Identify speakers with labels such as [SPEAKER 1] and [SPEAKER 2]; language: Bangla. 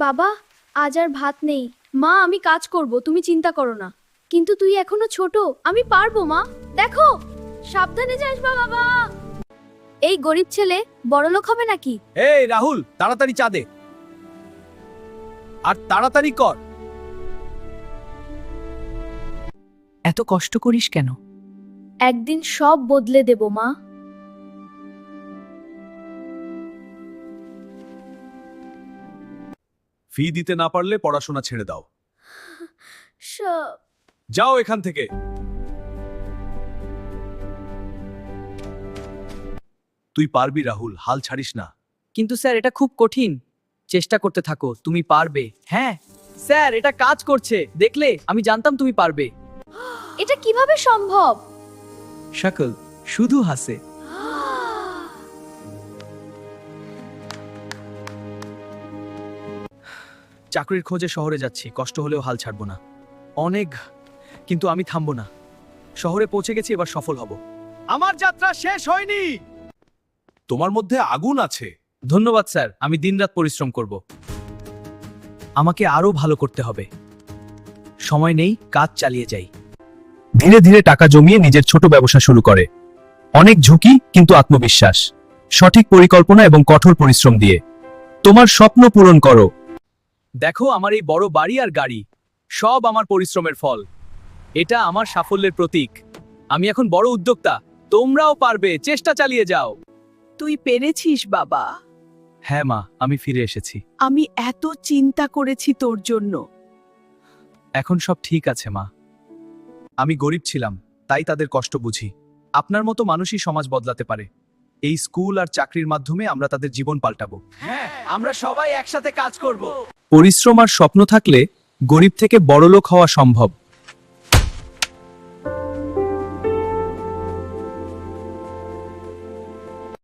[SPEAKER 1] বাবা, আজ আর ভাত নেই। মা, আমি কাজ করব, তুমি চিন্তা করো না। কিন্তু তুই এখনো ছোট, আমি পারবো মা। দেখো, সাবধানে যাস বাবা। এই গরিব ছেলে বড়লোক হবে নাকি?
[SPEAKER 2] এই রাহুল, তাড়াতাড়ি চা দে, আর তাড়াতাড়ি কর।
[SPEAKER 3] এত কষ্ট করিস কেন?
[SPEAKER 1] একদিন সব বদলে দেব মা।
[SPEAKER 2] ফি দিতে না পারলে পড়াশোনা ছেড়ে দাও।
[SPEAKER 1] সব
[SPEAKER 2] যাও এখান থেকে। তুই পারবি রাহুল, হাল ছাড়িস না।
[SPEAKER 3] কিন্তু স্যার, এটা খুব কঠিন। চেষ্টা করতে থাকো, তুমি পারবে। হ্যাঁ স্যার, এটা কাজ করছে, দেখলে? আমি জানতাম তুমি পারবে।
[SPEAKER 1] এটা কিভাবে সম্ভব?
[SPEAKER 3] সকল শুধু হাসে।
[SPEAKER 2] চাকরির খোঁজে শহরে যাচ্ছি, কষ্ট হলেও হাল ছাড়বো না। অনেক, কিন্তু আমি থামবো না। শহরে পৌঁছে গেছি, এবার সফল হব। আমার যাত্রা শেষ হয়নি। তোমার মধ্যে আগুন আছে।
[SPEAKER 3] ধন্যবাদ স্যার, আমি দিনরাত পরিশ্রম করব। আমাকে আরো ভালো করতে হবে। সময় নেই, কাজ চালিয়ে যাই।
[SPEAKER 2] ধীরে ধীরে টাকা জমিয়ে নিজের ছোট ব্যবসা শুরু করে। অনেক ঝুঁকি, কিন্তু আত্মবিশ্বাস, সঠিক পরিকল্পনা এবং কঠোর পরিশ্রম দিয়ে তোমার স্বপ্ন পূরণ করো।
[SPEAKER 3] দেখো আমার এই বড় বাড়ি আর গাড়ি, সব আমার পরিশ্রমের ফল। এটা আমার সাফল্যের প্রতীক। আমি এখন বড় উদ্যোক্তা। তোমরাও পারবে, চেষ্টা চালিয়ে যাও।
[SPEAKER 4] তুই পেরেছিস বাবা।
[SPEAKER 2] হ্যাঁ মা, আমি ফিরে এসেছি।
[SPEAKER 4] আমি এত চিন্তা করেছি তোর জন্য।
[SPEAKER 2] এখন সব ঠিক আছে মা। আমি গরিব ছিলাম, তাই তাদের কষ্ট বুঝি। আপনার মতো মানুষই সমাজ বদলাতে পারে। এই স্কুল আর চাকরির মাধ্যমে আমরা তাদের জীবন পাল্টাবো।
[SPEAKER 3] হ্যাঁ, আমরা সবাই একসাথে কাজ করব।
[SPEAKER 2] পরিশ্রম আর স্বপ্ন থাকলে গরিব থেকে বড়লোক হওয়া সম্ভব।